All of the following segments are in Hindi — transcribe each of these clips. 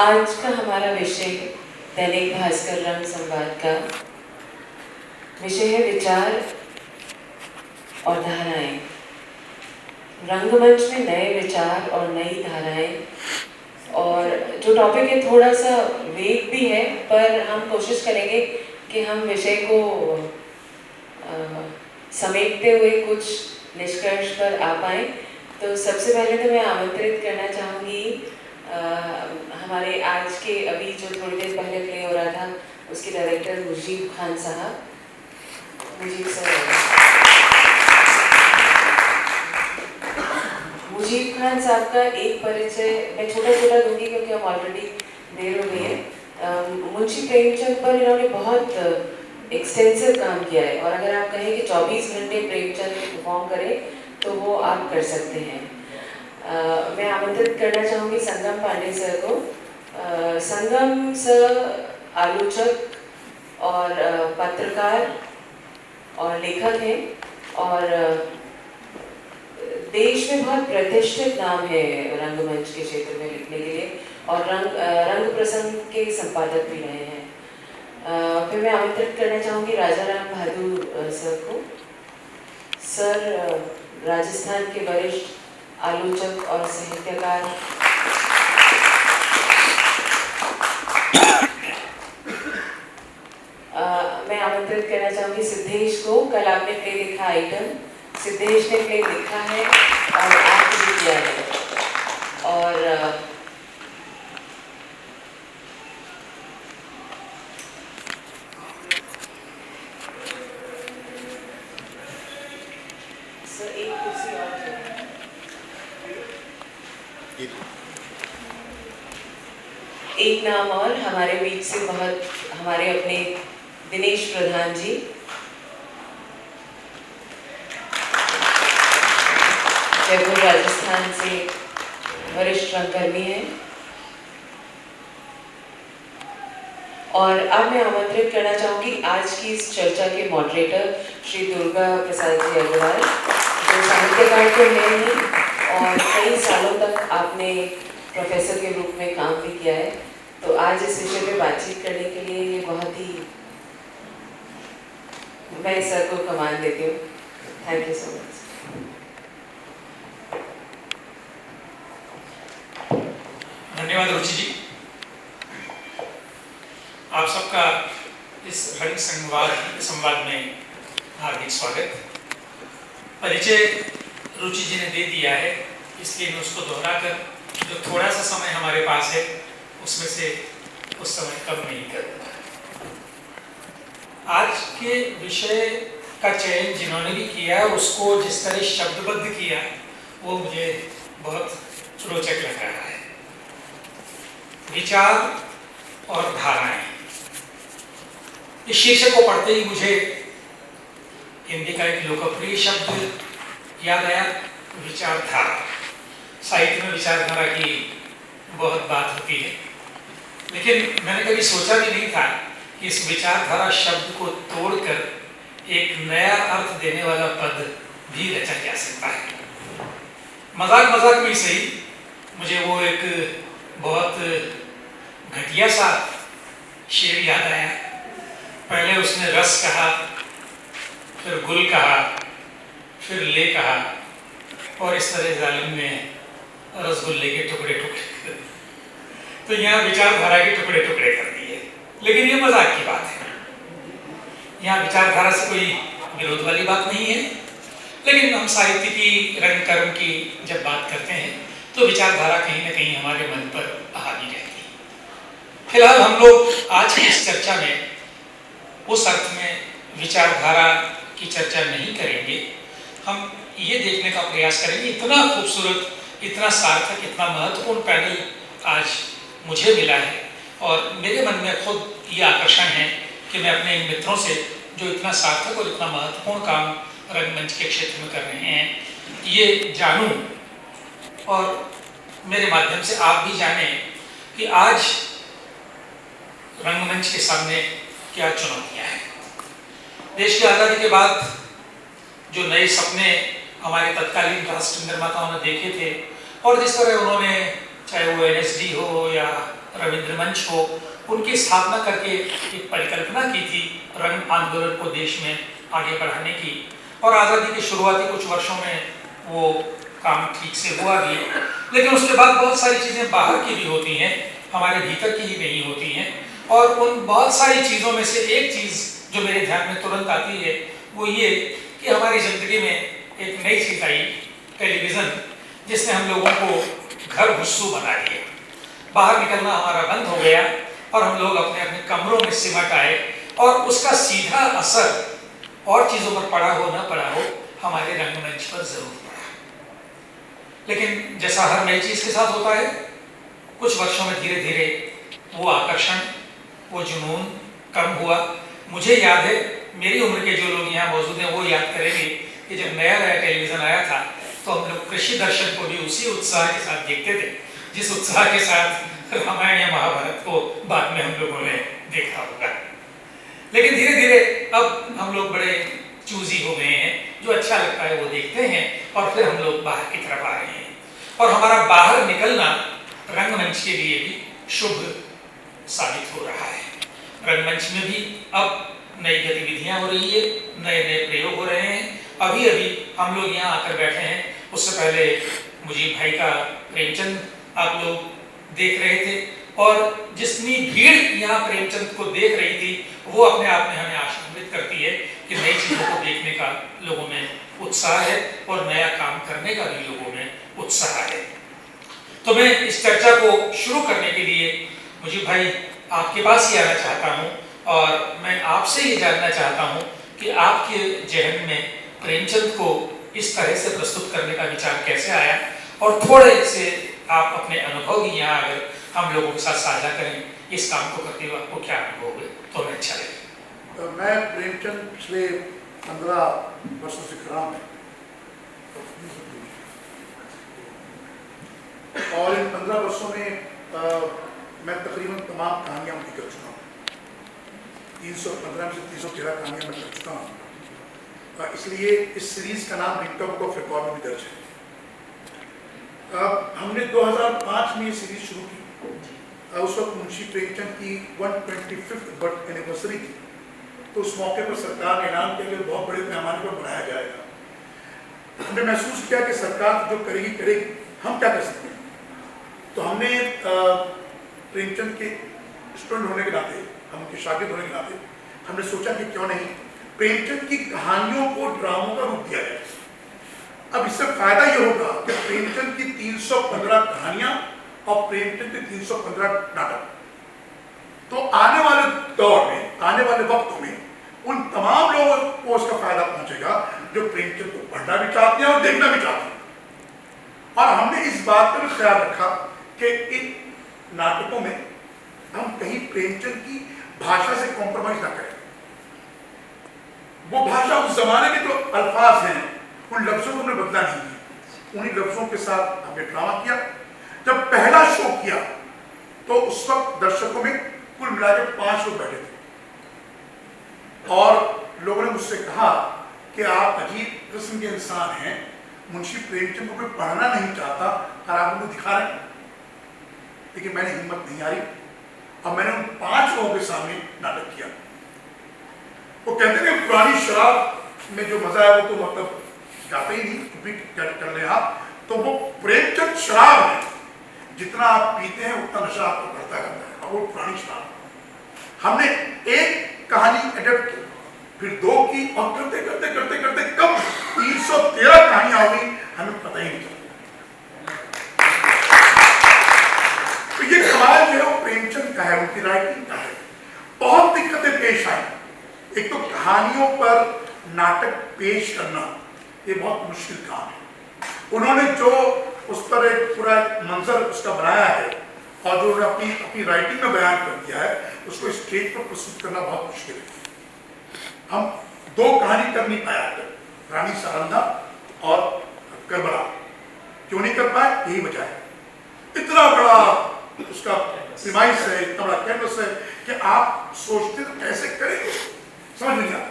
आज का हमारा विषय दैनिक भास्कर रंग संवाद का विषय है विचार और धाराएं। रंगमंच में नए विचार और नई धाराएं, और जो टॉपिक है थोड़ा सा वेग भी है, पर हम कोशिश करेंगे कि हम विषय को समेटते हुए कुछ निष्कर्ष पर आ पाएँ। तो सबसे पहले तो मैं आमंत्रित करना चाहूँगी हमारे आज के अभी जो थोड़ी देर पहले प्ले हो रहा था उसके डायरेक्टर मुजीब खान साहब। मुजीब खान साहब का एक परिचय मैं छोटा दूंगी क्योंकि हम ऑलरेडी देर हो गई है। मुंशी प्रेमचंद पर इन्होंने बहुत एक्सटेंसिव काम किया है, और अगर आप कहें कि 24 घंटे प्रेमचंद परफॉर्म करें तो वो आप कर सकते हैं। मैं आमंत्रित करना चाहूँगी संगम पांडे सर को। संगम सर आलोचक और पत्रकार और लेखक हैं, और देश में बहुत प्रतिष्ठित नाम है रंगमंच के क्षेत्र में लिखने के लिए, और रंग प्रसंग के संपादक भी रहे हैं। फिर मैं आमंत्रित करना चाहूँगी राजा राम बहादुर सर को। सर राजस्थान के वरिष्ठ आलोचक और साहित्यकार, मैं आमंत्रित करना चाहूँगी सिद्धेश को। कल आपने प्ले देखा आइटम, सिद्धेश ने प्ले लिखा है और एक्ट भी किया है, और एक कुर्सी और एक नाम और हमारे बीच से बहुत हमारे अपने दिनेश प्रधान जी, जयपुर राजस्थान से वरिष्ठ रंगकर्मी हैं। और अब मैं आमंत्रित करना चाहूँगी आज की इस चर्चा के मॉडरेटर श्री दुर्गा प्रसाद जी अग्रवाल, जो साहित्यकार तो हैं ही और कई सालों तक आपने प्रोफेसर के रूप में काम भी किया है। तो आज इस विषय पे बातचीत करने के लिए ये बहुत ही, मैं सर को कमान देती हूँ। Thank you so much. धन्यवाद रुचि जी। आप सबका इस रंग संवाद में हार्दिक स्वागत। परिचय रुचि जी ने दे दिया है, इसलिए मैं उसको दोहराकर जो थोड़ा सा समय हमारे पास है उसमें से उस समय कम नहीं करूँगा। आज के विषय का चयन जिन्होंने भी किया, उसको जिस तरह शब्दबद्ध किया, वो मुझे बहुत रोचक लग रहा है। विचार और धाराएं, इस शीर्षक को पढ़ते ही मुझे हिंदी का एक लोकप्रिय शब्द याद आया, विचारधारा। साहित्य में विचारधारा की बहुत बात होती है, लेकिन मैंने कभी सोचा भी नहीं था कि इस विचारधारा शब्द को तोड़कर एक नया अर्थ देने वाला पद भी रचा जा सकता है। मजाक में ही सही, मुझे वो एक बहुत घटिया सा शेर याद आया। पहले उसने रस कहा, फिर गुल कहा, फिर ले कहा, और इस तरह जालिम ने रसगुल्ले के टुकड़े कर दिए। तो यहाँ विचारधारा के टुकड़े कर दिए, लेकिन ये मजाक की बात है। यहाँ विचारधारा से कोई विरोध वाली बात नहीं है, लेकिन हम साहित्य की, रंग कर्म की जब बात करते हैं तो विचारधारा कहीं ना कहीं हमारे मन पर हावी रहती है। फिलहाल हम लोग आज की इस चर्चा में उस अर्थ में विचारधारा की चर्चा नहीं करेंगे। हम ये देखने का प्रयास करेंगे, इतना खूबसूरत, इतना सार्थक, इतना महत्वपूर्ण पैनल आज मुझे मिला है, और मेरे मन में खुद ये आकर्षण है कि मैं अपने इन मित्रों से जो इतना सार्थक और इतना महत्वपूर्ण काम रंगमंच के क्षेत्र में कर रहे हैं, ये जानूं, और मेरे माध्यम से आप भी जानें कि आज रंगमंच के सामने क्या चुनौतियां हैं। देश की आज़ादी के बाद जो नए सपने हमारे तत्कालीन राष्ट्र निर्माताओं ने देखे थे, और जिस तरह उन्होंने, चाहे वो NSD हो या रविंद्र मंच हो, उनकी स्थापना करके एक परिकल्पना की थी रंग आंदोलन को देश में आगे बढ़ाने की, और आज़ादी के शुरुआती कुछ वर्षों में वो काम ठीक से हुआ भी, लेकिन उसके बाद बहुत सारी चीज़ें बाहर की भी होती हैं, हमारे भीतर की ही नहीं होती हैं। और उन बहुत सारी चीज़ों में से एक चीज़ जो मेरे ध्यान में तुरंत आती है वो ये कि हमारी ज़िंदगी में एक नई चीज़ आई, टेलीविज़न, जिसने हम लोगों को घर घुस्सू बना दिया। बाहर निकलना हमारा बंद हो गया और हम लोग अपने अपने कमरों में सिमट आए, और उसका सीधा असर और चीज़ों पर पड़ा हो न पड़ा हो, हमारे रंगमंच पर जरूर पड़ा। लेकिन जैसा हर नई चीज़ के साथ होता है, कुछ वर्षों में धीरे धीरे वो आकर्षण, वो जुनून कम हुआ। मुझे याद है, मेरी उम्र के जो लोग यहाँ मौजूद हैं वो याद करेंगे कि जब नया नया टेलीविज़न आया था तो हम लोग कृषि दर्शन को भी उसी उत्साह के साथ देखते थे जिस उत्साह के साथ रामायण या महाभारत को बाद में हम लोगों ने देखा होगा। लेकिन धीरे धीरे अब हम लोग बड़े चूजी हो गए हैं, जो अच्छा लगता है वो देखते हैं, और फिर हम लोग बाहर की तरफ आ रहे हैं, और हमारा बाहर निकलना रंगमंच के लिए भी शुभ साबित हो रहा है। रंगमंच में भी अब नई गतिविधियां हो रही है, नए नए प्रयोग हो रहे हैं। अभी अभी हम लोग यहाँ आकर बैठे हैं, उससे पहले मुजीब भाई का प्रेमचंद आप लोग देख रहे थे, और जितनी भीड़ यहाँ प्रेमचंद को देख रही थी वो अपने आप में हमें आश्चर्यचकित करती है कि नई चीज़ों को देखने का लोगों में उत्साह है और नया काम करने का भी लोगों में उत्साह है। तो मैं इस चर्चा को शुरू करने के लिए मुजीब भाई आपके पास ही आना चाहता हूँ, और मैं आपसे ये जानना चाहता हूँ कि आपके जहन में प्रेमचंद को इस तरह से प्रस्तुत करने का विचार कैसे आया, और थोड़े से आप अपने अनुभव भी यहाँ अगर हम लोगों के साथ साझा करें, इस काम को करते हुए आपको क्या अनुभव हुए तो हमें अच्छा लगे। तो मैं प्रेमचंद पिछले 15 वर्षों से खड़ा हूँ, और इन 15 वर्षों में मैं तकरीबन तमाम कहानियाँ उनकी कर चुका हूँ। 315 में से 313 कहानियाँ मैं कर चुका हूँ, इसलिए इस सीरीज का नाम रिंग बुक ऑफ रिकॉर्ड में भी दर्ज है। हमने 2005 में ये सीरीज शुरू की, उस वक्त मुंशी प्रेमचंद की 125th बर्थ एनिवर्सरी थी, तो उस मौके पर सरकार ने ऐलान किया कि बहुत बड़े पैमाने पर बनाया जाएगा। हमने महसूस किया कि सरकार जो करेगी करेगी, हम क्या कर सकते हैं। तो हमने प्रेमचंद के स्टूडेंट होने के नाते, हम उनके शागिर्द होने के नाते, हमने सोचा कि क्यों नहीं प्रेमचंद की कहानियों को ड्रामों का रूप दिया जाए। अब इससे फायदा ये होगा कि प्रेमचंद की 315 कहानियां और प्रेमचंद के 315 नाटक, तो आने वाले दौर में, आने वाले वक्तों में उन तमाम लोगों को उसका फायदा पहुंचेगा जो प्रेमचंद को पढ़ना भी चाहते हैं और देखना भी चाहते हैं। और हमने इस बात का भी ख्याल रखा कि इन नाटकों में हम कहीं प्रेमचंद की भाषा से कॉम्प्रोमाइज ना करें। वो भाषा उस जमाने के जो अल्फाज हैं, उन लफ्जों को हमने बदला नहीं किया, उन्हीं लफ्जों के साथ हमने ड्रामा किया। जब पहला शो किया तो उस वक्त दर्शकों में कुल मिलाकर 5 लोग बैठे थे, और लोगों ने मुझसे कहा कि आप अजीब किस्म के इंसान हैं, मुंशी प्रेमचंद को कोई पढ़ना नहीं चाहता और आप उनको दिखा रहे हैं। लेकिन मैंने हिम्मत नहीं हारी और मैंने उन 5 लोगों के सामने नाटक किया। वो कहते हैं पुरानी शराब में जो मजा है वो तो मतलब जाता ही नहीं, भी कर ले आप, तो वो प्रेमचंद शराब है, जितना आप पीते हैं उतना नशा आपको करता है, और वो पुरानी शराब। हमने एक कहानी एडेप्ट की, फिर 2 की, और करते करते करते करते कब 313 कहानियां हो गई हमें पता ही नहीं चला। तो ये कमाल जो है वो प्रेमचंद का है, उनकी राइटिंग का है। बहुत दिक्कतें पेश आई। एक तो कहानियों पर नाटक पेश करना ये बहुत मुश्किल काम है। उन्होंने जो उस पर एक पूरा मंजर उसका बनाया है और जो उन्होंने अपनी राइटिंग में बयान कर दिया है, उसको स्टेज पर प्रस्तुत करना बहुत मुश्किल है। हम 2 कहानी कर नहीं पाया, रानी सारंगा और करबला। क्यों नहीं कर पाए? यही वजह है, इतना बड़ा उसका प्रीमाइस है, इतना बड़ा कैनवस है कि आप सोचते तो कैसे करेंगे, समझ नहीं आता,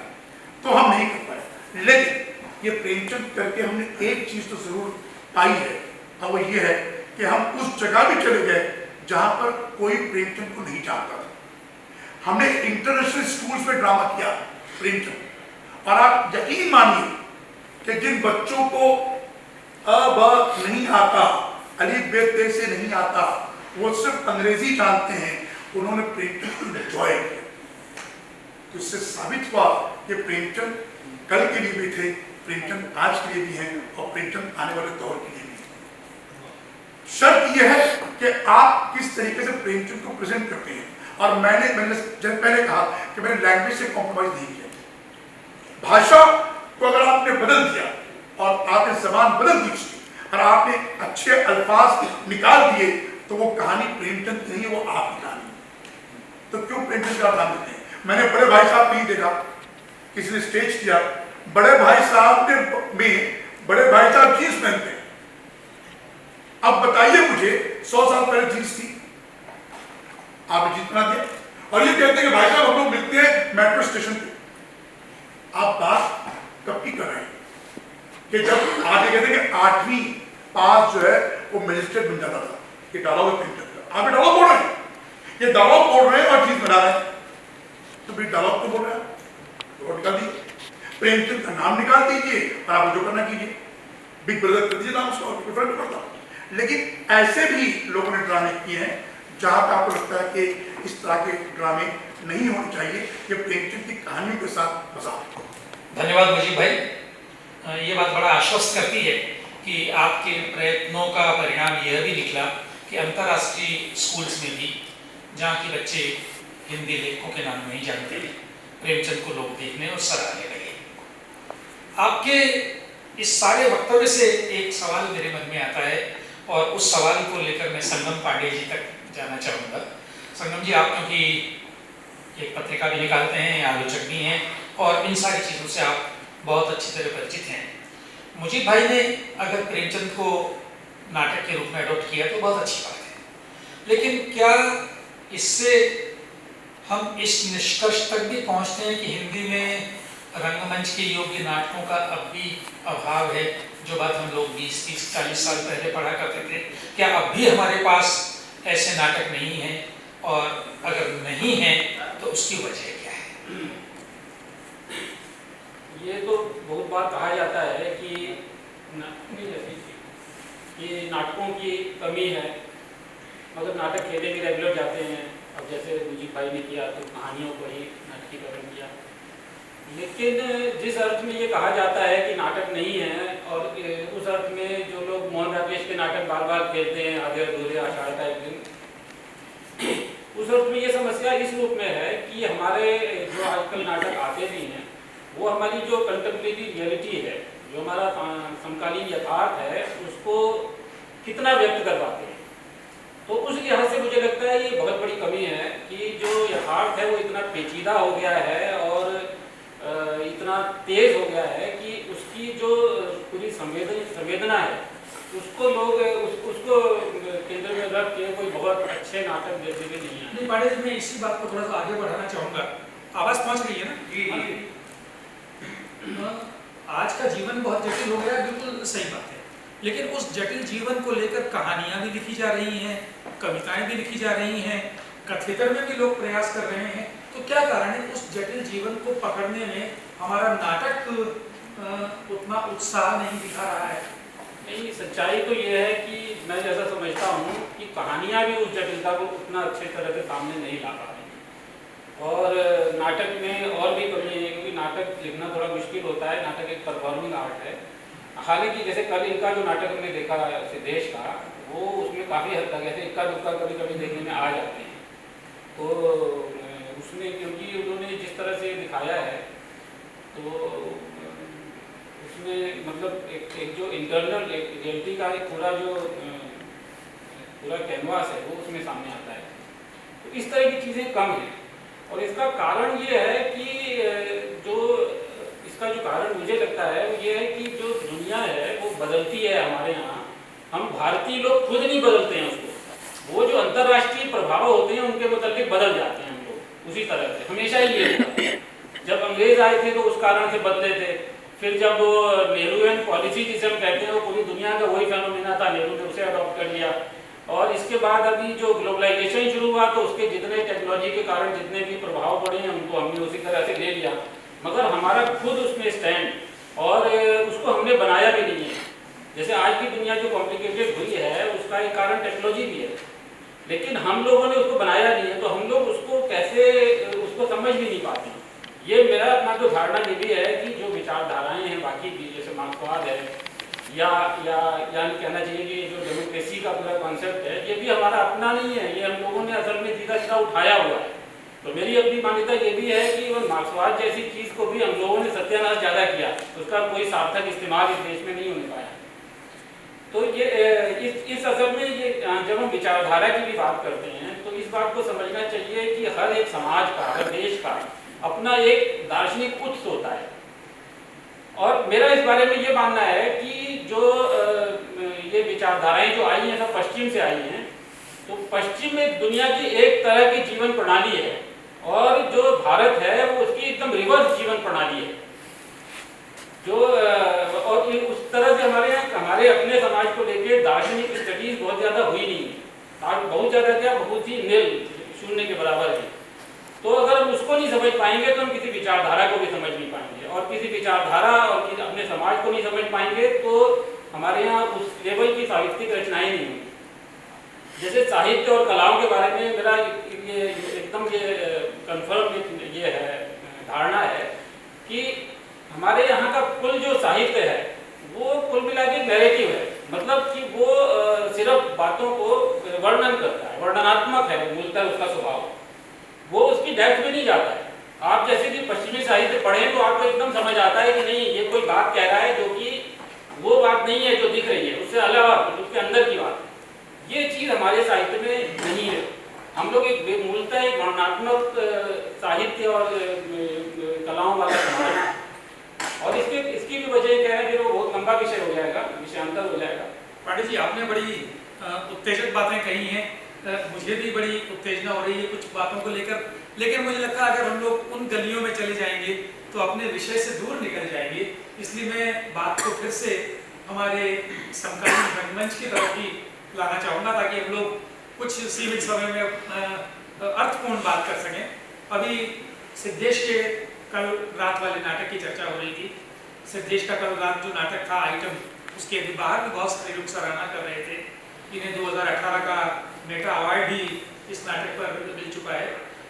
तो हम नहीं कर पाए। लेकिन ये प्रेमचंद करके हमने एक चीज तो जरूर पाई है, और वो ये है कि हम उस जगह भी चले गए जहां पर कोई प्रेमचंद को नहीं जानता था। हमने इंटरनेशनल स्कूल्स में ड्रामा किया प्रेमचंद, और आप यकीन मानिए कि जिन बच्चों को अ ब नहीं आता, अलिफ बे ते से नहीं आता, वो सिर्फ अंग्रेजी जानते हैं, उन्होंने प्रेमचंद को एंजॉय किया। तो इससे साबित हुआ कि प्रेमचंद कल के लिए भी थे, प्रेमचंद आज के लिए भी हैं, और प्रेमचंद आने वाले दौर के लिए भी हैं। शर्त यह है कि आप किस तरीके से प्रेमचंद को प्रेजेंट करते हैं। और मैंने जब पहले कहा कि मैंने लैंग्वेज से कॉम्प्रोमाइज नहीं किया। भाषा को अगर आपने बदल दिया और आपने जबान बदल दी और आपने अच्छे अल्फाज निकाल दिए, तो वो कहानी प्रेमचंद की नहीं है, वो आपकी कहानी। तो क्यों प्रेमचंद का नाम देते हैं? मैंने बड़े भाई साहब नहीं देखा, किसी ने स्टेज किया, बड़े भाई साहब में बड़े भाई साहब जींस पहनते हैं। अब बताइए मुझे, 100 साल पहले जींस थी, आप जींस बना दिया और ये कहते हैं कि भाई साहब हम लोग मिलते हैं मेट्रो स्टेशन पे। आप बात कब की कर रहे हैं कि जब आगे कहते हैं कि 8वीं पास जो है वो मजिस्ट्रेट बन जाता था। ये डायलॉग प्रिंटर, आप डायलॉग बोल रहे हैं, ये डायलॉग बोल रहे हैं और जींस बना रहे हैं, तो फिर डायलॉग तो बोल रहे हैं, तो निकाल दीजिए, प्रेमचंद का नाम निकाल दीजिए और आप जो करना कीजिए, बिग ब्रदर कर दीजिए नाम उसका, कोई फर्क नहीं पड़ता। लेकिन ऐसे भी लोगों ने ड्रामे किए हैं जहां पर आपको लगता है कि इस तरह के ड्रामे नहीं होने चाहिए, ये प्रेमचंद की कहानियों के साथ मजाक। धन्यवाद मुजीब भाई। ये बात बड़ा आश्वस्त करती है कि आपके प्रयत्नों का परिणाम यह भी निकला कि अंतर्राष्ट्रीय स्कूल्स में भी, जहाँ के बच्चे हिंदी लेखकों के नाम नहीं जानते, प्रेमचंद को लोग देखने और सराहने लगे। आपके इस सारे वक्तव्य से एक सवाल मेरे मन में आता है, और उस सवाल को लेकर मैं संगम पांडे जी तक जाना चाहूँगा। संगम जी, आप क्योंकि एक पत्रिका भी निकालते हैं, आलोचक भी हैं, और इन सारी चीज़ों से आप बहुत अच्छी तरह परिचित हैं। मुजीब भाई ने अगर प्रेमचंद को नाटक के रूप में अडॉप्ट किया तो बहुत अच्छी बात है, लेकिन क्या इससे हम इस निष्कर्ष तक भी पहुँचते हैं कि हिंदी में रंगमंच के योग्य नाटकों का अब भी अभाव है? जो बात हम लोग 20, 30, 40 साल पहले पढ़ा करते थे, क्या अब भी हमारे पास ऐसे नाटक नहीं हैं? और अगर नहीं है तो उसकी वजह क्या है? ये तो बहुत बार कहा जाता है कि नाटकों की कमी है, मगर नाटक खेले भी रेगुलर जाते हैं। अब जैसे मुजीब भाई ने किया तो कहानियों को ही नाटकीकरण किया, लेकिन जिस अर्थ में ये कहा जाता है कि नाटक नहीं है, और उस अर्थ में जो लोग मोहन राकेश के नाटक बार बार खेलते हैं, आधे अधूरे आषाढ़ का एक दिन, उस अर्थ में ये समस्या इस रूप में है कि हमारे जो आजकल नाटक आते भी हैं, वो हमारी जो कंटेम्परेरी रियलिटी है, जो हमारा समकालीन यथार्थ है, उसको कितना व्यक्त कर पाते हैं। तो उस लिहाज से मुझे लगता है ये बहुत बड़ी कमी है कि जो यथार्थ है वो इतना पेचीदा हो गया है और इतना तेज हो गया है कि उसकी जो पूरी संवेदना है, उसको लोग उसको केंद्र में रख के कोई बहुत अच्छे नाटक जैसे भी नहीं है। पांडे जी, मैं इसी बात को थोड़ा सा आगे बढ़ाना चाहूँगा। आवाज़ पहुँच रही है ना? जी। आज का जीवन बहुत जटिल हो गया, बिल्कुल सही बात है, लेकिन उस जटिल जीवन को लेकर कहानियाँ भी लिखी जा रही हैं, कविताएं भी लिखी जा रही हैं, कथेतर में भी लोग प्रयास कर रहे हैं। तो क्या कारण है उस जटिल जीवन को पकड़ने में हमारा नाटक उतना उत्साह नहीं दिखा रहा है? नहीं, सच्चाई तो ये है कि मैं जैसा समझता हूँ कि कहानियाँ भी उस जटिलता को उतना अच्छे तरह से सामने नहीं ला पा रही, और नाटक में और भी कमी है, क्योंकि नाटक लिखना थोड़ा मुश्किल होता है। नाटक एक परफॉर्मिंग आर्ट है। हालांकि जैसे कल इनका जो नाटक हमने देखा सिद्धेश का, वो उसमें काफ़ी हद तक ऐसे इक्का दुक्का कभी कभी देखने में आ जाते हैं। तो उसमें क्योंकि उन्होंने जिस तरह से दिखाया है, तो उसमें मतलब एक जो इंटरनल रियलिटी का एक पूरा जो पूरा कैनवास है वो उसमें सामने आता है। तो इस तरह की चीज़ें कम हैं, और इसका कारण ये है कि जो इसका जो कारण मुझे लगता है वो ये है कि जो दुनिया है वो बदलती है हमारे यहाँ। हम भारतीय लोग खुद नहीं बदलते हैं उसको, वो जो अंतर्राष्ट्रीय प्रभाव होते हैं उनके मुताबिक बदल जाते हैं हम लोग उसी तरह से। हमेशा ही ये होता। जब अंग्रेज आए थे तो उस कारण से बदले थे, फिर जब नेहरूवियन पॉलिसी जिसे हम कहते हैं वो पूरी दुनिया का वही फेनोमेना था, नेहरू ने उसे अडॉप्ट कर लिया। और इसके बाद अभी जो ग्लोबलाइजेशन शुरू हुआ तो उसके जितने टेक्नोलॉजी के कारण जितने भी प्रभाव पड़े हैं उनको हमने उसी तरह से ले लिया, मगर हमारा खुद उसमें स्टैंड और उसको हमने बनाया भी नहीं है। जैसे आज की दुनिया जो कॉम्प्लिकेटेड हुई है उसका एक कारण टेक्नोलॉजी भी है, लेकिन हम लोगों ने उसको बनाया नहीं है, तो हम लोग उसको कैसे उसको समझ भी नहीं पाते। ये मेरा अपना जो धारणा ये भी है कि जो विचारधाराएं हैं बाकी की, जैसे मार्क्सवाद है या कहना चाहिए कि जो डेमोक्रेसी का पूरा कॉन्सेप्ट है, ये भी हमारा अपना नहीं है, ये हम लोगों ने असल में सीधा सीधा उठाया हुआ है। तो मेरी अपनी मान्यता ये भी है कि वो मार्क्सवाद जैसी चीज़ को भी हम लोगों ने सत्यानाश ज़्यादा किया, उसका कोई सार्थक इस्तेमाल इस देश में नहीं होने पाया। तो ये इस असल में ये जब हम विचारधारा की भी बात करते हैं तो इस बात को समझना चाहिए कि हर एक समाज का, हर देश का अपना एक दार्शनिक उत्स होता है। और मेरा इस बारे में ये मानना है कि जो ये विचारधाराएं जो आई हैं सब पश्चिम से आई हैं, तो पश्चिम में दुनिया की एक तरह की जीवन प्रणाली है और जो भारत है वो उसकी एकदम रिवर्स जीवन प्रणाली है। जो और उस तरह से हमारे अपने समाज को लेकर दार्शनिक स्टडीज बहुत ज़्यादा हुई नहीं है, बहुत ज़्यादा क्या, बहुत ही निल, शून्य के बराबर है। तो अगर हम उसको नहीं समझ पाएंगे तो हम किसी विचारधारा को भी समझ नहीं पाएंगे, और किसी विचारधारा और अपने समाज को नहीं समझ पाएंगे तो हमारे यहाँ उस लेवल की साहित्यिक रचनाएं नहीं होंगी। जैसे साहित्य और कलाओं के बारे में मेरा ये एकदम ये कंफर्म ये है धारणा है कि हमारे यहाँ का कुल जो साहित्य है वो कुल मिला के नैरेटिव है, मतलब कि वो सिर्फ बातों को वर्णन करता है, वर्णनात्मक है मूलतः उसका स्वभाव, वो उसकी डेप्थ में नहीं जाता है। आप जैसे कि पश्चिमी साहित्य पढ़ें तो आपको एकदम समझ आता है कि नहीं ये कोई बात कह रहा है जो कि वो बात नहीं है जो दिख रही है, उससे अलावा उसके अंदर की बात है। ये चीज़ हमारे साहित्य में नहीं है। हम लोग एक मूलतः एक वर्णनात्मक साहित्य और कलाओं वाला समाज है, और इसकी भी वजह क्या है, फिर वो बहुत लंबा विषय हो जाएगा, विषयांतर हो जाएगा। पांडे जी, आपने बड़ी उत्तेजक बातें कही हैं, मुझे भी बड़ी उत्तेजना हो रही है कुछ बातों को लेकर, लेकिन मुझे लगता है अगर हम लोग उन गलियों में चले जाएंगे तो अपने विषय से दूर निकल जाएंगे। इसलिए मैं बात को फिर से हमारे समकालीन रंगमंच की तरफ ही लाना चाहूँगा ताकि हम लोग कुछ सीमित समय में अर्थपूर्ण बात कर सकें। अभी सिद्धेश के कल रात वाले नाटक की चर्चा हो रही थी। सिद्धेश का कल रात जो नाटक था आइटम, उसके अभी बाहर भी बहुत सारे लोग सराहना कर रहे थे। इन्हें 2018 का मेटा अवार्ड भी इस नाटक पर मिल चुका है।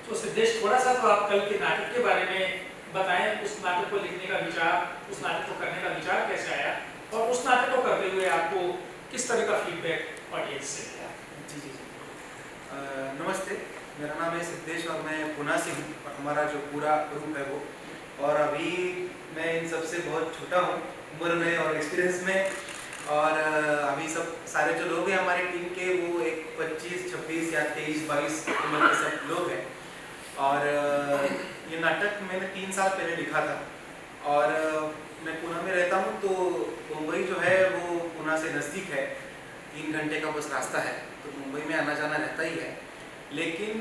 तो सिद्धेश, थोड़ा सा तो आप कल के नाटक के बारे में बताएं, उस नाटक को लिखने का विचार, उस नाटक को करने का विचार कैसे आया, और उस नाटक को करते हुए आपको किस तरह का फीडबैक ऑडियंस से मिला। जी जी जी, नमस्ते, मेरा नाम है सिद्धेश और मैं पुणे से हूँ, और हमारा जो पूरा ग्रुप है वो, और अभी मैं इन सबसे बहुत छोटा हूँ उम्र में और एक्सपीरियंस में, और अभी सब सारे जो लोग हैं हमारी टीम के वो एक 25, 26 या 23, 22 उम्र के सब लोग हैं। और ये नाटक मैंने 3 साल पहले लिखा था, और मैं पुणे में रहता हूँ, तो मुंबई जो है वो पुणे से नज़दीक है, 3 घंटे का बस रास्ता है, तो मुंबई में आना जाना रहता ही है। लेकिन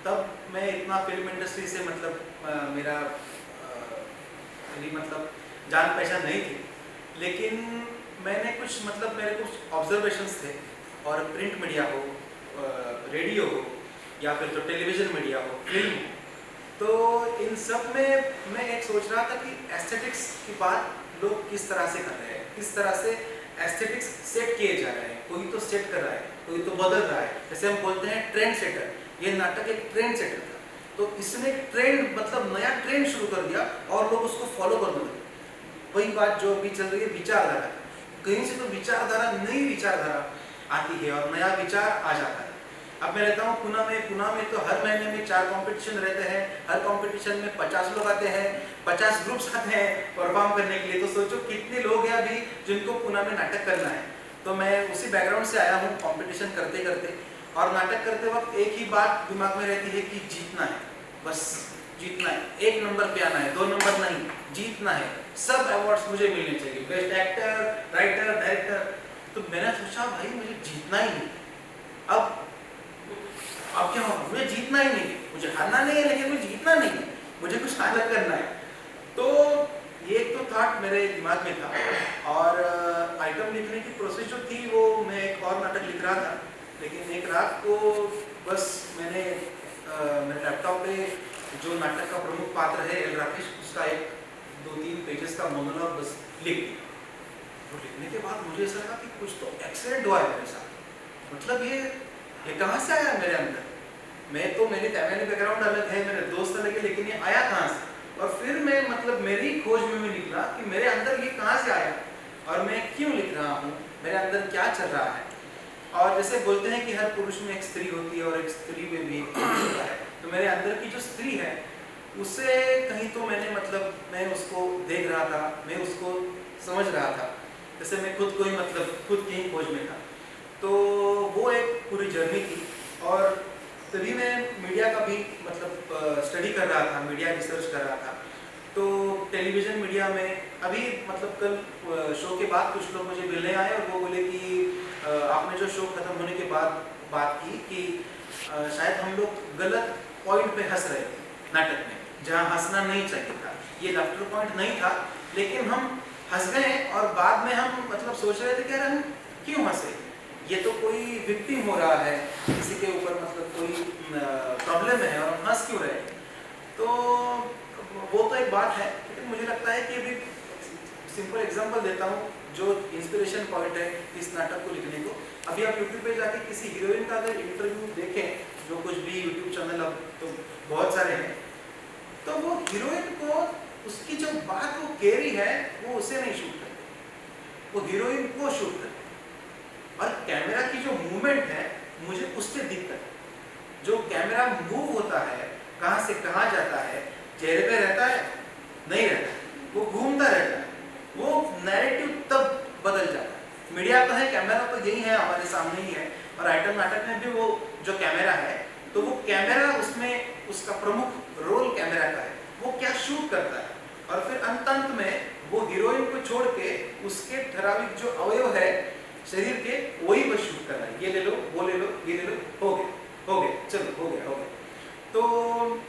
तब मैं इतना फिल्म इंडस्ट्री से मतलब मेरा मतलब जान पहचान नहीं थी, लेकिन मैंने कुछ मतलब मेरे कुछ ऑब्जर्वेशंस थे, और प्रिंट मीडिया हो, रेडियो हो, या फिर तो टेलीविज़न मीडिया हो, फिल्म हो, तो इन सब में मैं एक सोच रहा था कि एस्थेटिक्स की बात लोग किस तरह से कर रहे हैं, किस तरह से एस्थेटिक्स सेट किए जा रहे हैं। कोई तो सेट कर रहा है, कोई तो बदल रहा है, जैसे हम बोलते हैं ट्रेंड सेटर। ये नाटक एक ट्रेंड सेटर था, तो इसने ट्रेंड मतलब नया ट्रेंड शुरू कर दिया और लोग उसको फॉलो करने लगे। वही बात जो अभी चल रही है विचारधारा, कहीं से तो विचारधारा, नई विचारधारा आती है और नया विचार आ जाता है। अब मैं रहता हूँ पुणे में तो हर महीने में 4 कंपटीशन रहते हैं, हर कंपटीशन में 50 लोग आते हैं, 50 ग्रुप्स आते हैं परफॉर्म करने के लिए। तो सोचो कितने लोग हैं अभी जिनको पुणे में नाटक करना है। तो मैं उसी बैकग्राउंड से आया हूँ, कंपटीशन करते करते, और नाटक करते वक्त एक ही बात दिमाग में रहती है कि जीतना है, बस जीतना है, 1 नंबर पे आना है, 2 नंबर नहीं, जीतना है, सब अवार्ड्स मुझे मिलने चाहिए, बेस्ट एक्टर, राइटर, डायरेक्टर। तो मैंने सोचा भाई मुझे जीतना ही नहीं, अब क्या होगा, मुझे जीतना ही नहीं है, मुझे हारना नहीं है लेकिन मुझे जीतना नहीं है, मुझे कुछ अलग करना है। तो ये एक तो थॉट मेरे दिमाग में था, और आइटम लिखने की प्रोसेस जो थी वो मैं एक और नाटक लिख रहा था, लेकिन एक रात को बस मैंने मेरे लैपटॉप पे जो नाटक का प्रमुख पात्र है एल राकेश, उसका एक 2-3 पेजेस का मोनोलॉग बस लिख दिया। तो लिखने के बाद मुझे ऐसा लगा कि कुछ तो एक्सीडेंट हुआ है मेरे साथ, मतलब ये कहाँ से आया मेरे अंदर। मैं तो, मेरी फैमिली बैकग्राउंड अलग है, मेरे दोस्त अलग है, लेकिन ये आया कहाँ से। और फिर मैं मतलब मेरी खोज में भी निकला कि मेरे अंदर ये कहाँ से आया और मैं क्यों लिख रहा हूँ, मेरे अंदर क्या चल रहा है। और जैसे बोलते हैं कि हर पुरुष में एक स्त्री होती है और एक स्त्री में भी एक पुरुष होता है, तो मेरे अंदर की जो स्त्री है उससे कहीं तो मैंने मतलब मैं उसको देख रहा था, मैं उसको समझ रहा था, जैसे मैं खुद को ही मतलब खुद की ही खोज में था। तो वो एक पूरी जर्नी थी। और तभी मैं मीडिया का भी मतलब स्टडी कर रहा था, मीडिया रिसर्च कर रहा था। तो टेलीविज़न मीडिया में अभी मतलब कल शो के बाद कुछ लोग मुझे मिलने आए और वो बोले कि आपने जो शो खत्म होने के बाद बात की कि शायद हम लोग गलत पॉइंट पे हंस रहे थे नाटक में, जहाँ हंसना नहीं चाहिए था, ये लाफ्टर पॉइंट नहीं था, लेकिन हम हंस गए और बाद में हम मतलब सोच रहे थे कि यार हम क्यों हंसे, ये तो कोई विक्टिम हो रहा है, किसी के ऊपर मतलब कोई प्रॉब्लम है और हम हंस क्यों रहे। तो वो तो एक बात है, लेकिन मुझे लगता है कि अभी सिंपल एग्जांपल देता हूँ जो इंस्पिरेशन पॉइंट है इस नाटक को लिखने को। अभी आप यूट्यूब पे जाके किसी हीरोइन का अगर इंटरव्यू देखें, जो कुछ भी यूट्यूब चैनल अब तो बहुत सारे हैं, तो वो हीरोइन को उसकी जो बात वो कह रही है वो उसे नहीं शूट करते, वो हीरोइन को शूट करते। और कैमरा की जो मूवमेंट है मुझे उससे दिक्कत है, जो कैमरा मूव होता है, कहाँ से कहाँ जाता है, चेहरे पे रहता है नहीं रहता, वो घूमता रहता है, वो नैरेटिव तब बदल जाता है। मीडिया तो है, कैमरा तो यही है, हमारे सामने ही है, और आइटम नाटक में भी वो जो कैमरा है, तो वो कैमरा उसमें उसका प्रमुख रोल कैमरा का है, वो क्या शूट करता है। और फिर अंत में वो हीरोइन को छोड़ के उसके ठराविक जो अवयव है शरीर के, वही बस शूट करना है, ये ले लो, वो ले लो, ये ले लो, हो गया, चलो हो गया। तो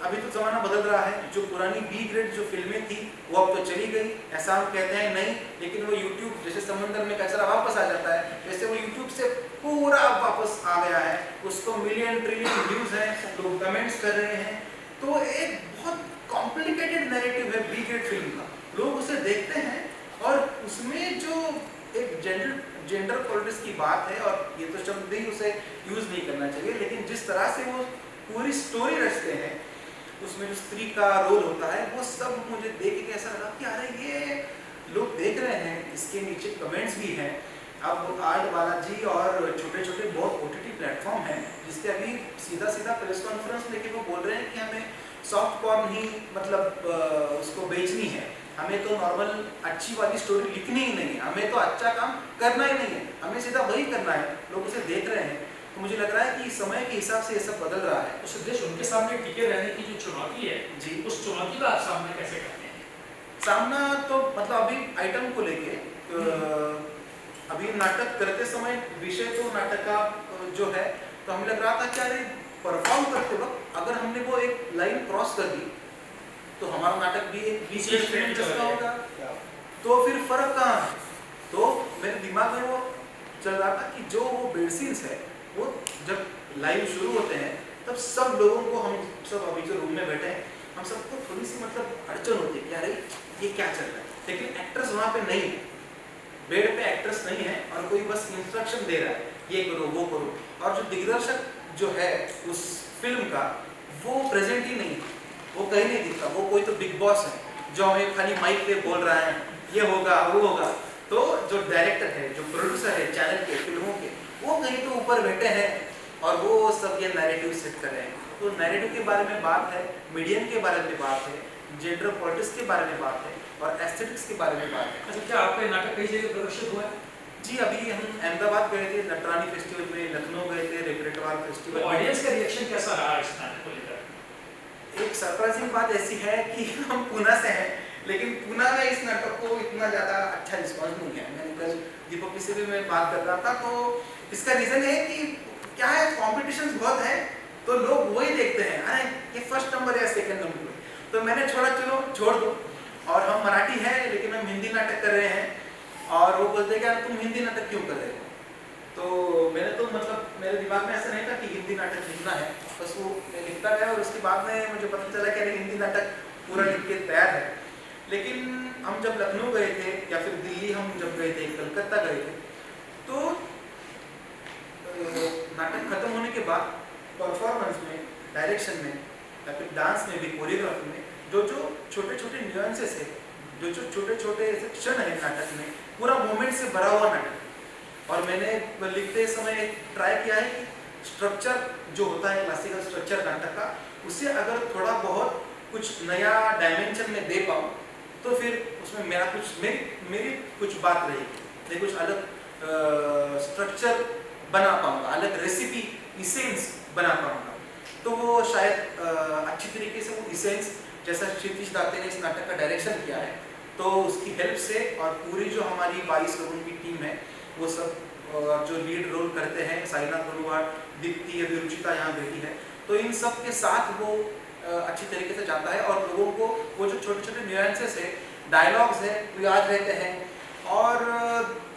अभी तो ज़माना बदल रहा है, जो पुरानी बी ग्रेड जो फिल्में थी वो अब तो चली गई, ऐसा हम कहते हैं नहीं, लेकिन वो यूट्यूब जैसे समंदर में कचरा वापस आ जाता है, वैसे वो यूट्यूब से पूरा वापस आ गया है, उसको मिलियन ट्रिलियन व्यूज हैं, लोग कमेंट्स कर रहे हैं। तो एक बहुत कॉम्प्लिकेटेड नैरेटिव है बी ग्रेड फिल्म का, लोग उसे देखते हैं और उसमें जो एक जेंडर पॉलिटिक्स की बात है, और ये तो शब्द भी उसे यूज नहीं करना चाहिए, लेकिन जिस तरह से वो पूरी स्टोरी रचते हैं, उसमें जो स्त्री का रोल होता है, वो सब मुझे देख के ऐसा लगा कि अरे ये लोग देख रहे हैं, इसके नीचे कमेंट्स भी हैं। अब आर्ट बालाजी और छोटे छोटे बहुत OTT प्लेटफॉर्म हैं जिसके अभी सीधा प्रेस कॉन्फ्रेंस लेके वो बोल रहे हैं कि हमें सॉफ्ट कॉर्न ही मतलब उसको बेचनी है, हमें तो नॉर्मल अच्छी वाली स्टोरी लिखनी ही नहीं है, हमें तो अच्छा काम करना ही नहीं है, हमें सीधा वही करना है। लोग उसे देख रहे हैं, तो मुझे लग रहा है कि समय के हिसाब से ये सब बदल रहा है। तो सिद्धेश, उनके सामने टिके रहने की जो चुनौती है जी, उस चुनौती का आप सामना कैसे करते हैं? सामना तो मतलब अभी आइटम को लेके अभी नाटक करते समय विषय तो नाटक का जो है, तो हमें लग रहा था कि अरे परफॉर्म करते वक्त अगर हमने वो एक लाइन क्रॉस कर दी तो हमारा नाटक भी एक बीच में जैसा होगा, तो फिर फर्क कहाँ है। तो मेरे दिमाग में वो चल रहा था कि जो वो बेड सीन्स है, वो जब लाइव शुरू होते हैं तब सब लोगों को, हम सब अभी जो रूम में बैठे हैं, हम सबको थोड़ी सी मतलब अड़चन होती है कि अरे ये क्या चल रहा है, लेकिन एक्टर्स वहाँ पे नहीं है, बेड पे एक्टर्स नहीं है और कोई बस इंस्ट्रक्शन दे रहा है, ये करो वो करो। और जो दिग्दर्शक जो है उस फिल्म का, वो प्रेजेंट ही नहीं है, वो कहीं नहीं दिखता, वो कोई तो बिग बॉस है जो हमें खाली माइक पे बोल रहा है ये होगा वो होगा। तो जो डायरेक्टर है, जो प्रोड्यूसर है चैनल के, फिल्मों के, वो कहीं तो ऊपर बैठे हैं और वो सब ये नैरेटिव सेट कर रहे हैं। तो नैरेटिव के बारे में बात है, मीडियम के बारे में बात है, जेंडर पॉलिटिक्स के बारे में बात है और एस्थेटिक्स के बारे में बात है। अच्छा, क्या आपका नाटक कई जगह प्रदर्शित हुआ है? जी, अभी हम अहमदाबाद गए थे नटरानी फेस्टिवल में, लखनऊ गए थे रेपरेटवार फेस्टिवल में। ऑडियंस का रिएक्शन कैसा रहा इस नाटक को लेकर? एक सरप्राइजिंग बात ऐसी है कि हम पुणे से हैं, लेकिन पुणे में इस नाटक को इतना ज़्यादा अच्छा रिस्पॉन्स नहीं है। मैंने कल दीपक से भी मैं बात कर रहा था, तो इसका रीज़न है कि क्या है, कॉम्पिटिशन बहुत है तो लोग वही देखते हैं, अरे ये फर्स्ट नंबर या सेकंड नंबर। तो मैंने छोड़ दो, और हम मराठी हैं लेकिन हम हिंदी नाटक कर रहे हैं, और वो बोलते हैं कि यार तुम हिंदी नाटक क्यों कर रहे हो। तो मैंने तो मतलब मेरे दिमाग में ऐसा नहीं था कि हिंदी नाटक लिखना है, बस वो लिखता गया और उसके बाद में मुझे पता चला कि अरे हिंदी नाटक पूरा लिख के तैयार है। लेकिन हम जब लखनऊ गए थे या फिर दिल्ली हम जब गए थे, कलकत्ता गए थे, तो नाटक खत्म होने के बाद परफॉर्मेंस में, डायरेक्शन में या फिर डांस में भी, कोरियोग्राफी में जो जो छोटे छोटे न्यूएंसेस है, जो जो छोटे छोटे ऐसे क्षण है नाटक में, पूरा मोमेंट से भरा हुआ नाटक। और मैंने लिखते समय ट्राई किया है कि स्ट्रक्चर जो होता है क्लासिकल स्ट्रक्चर नाटक का, उसे अगर थोड़ा बहुत कुछ नया डायमेंशन में दे पाऊँ तो फिर उसमें मेरा कुछ मेरी कुछ बात रहेगी, मैं कुछ अलग स्ट्रक्चर बना पाऊंगा, अलग रेसिपी इसेंस बना पाऊंगा। तो वो शायद अच्छी तरीके से वो इसेंस, जैसा क्षितिज दाते ने इस नाटक का डायरेक्शन किया है, तो उसकी हेल्प से और पूरी जो हमारी 22 लोगों की टीम है, वो सब जो लीड रोल करते हैं, साइना तनुवार, दीप्ति, अभी रुचिता यहाँ बैठी है, तो इन सब के साथ वो अच्छी तरीके से जाता है और लोगों को वो जो छोटे छोटे न्यूएंसेस है, डायलॉग्स है, वो याद रहते हैं। और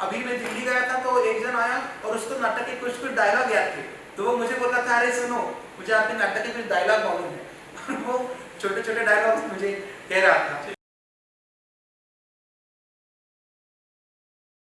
अभी मैं दिल्ली गया था तो एक जन आया और उसको नाटक के कुछ डायलॉग याद थे, तो वो मुझे बोला था अरे सुनो, मुझे आपके नाटक के कुछ डायलॉग मालूम है। वो छोटे छोटे डायलॉग्स मुझे कह रहा था।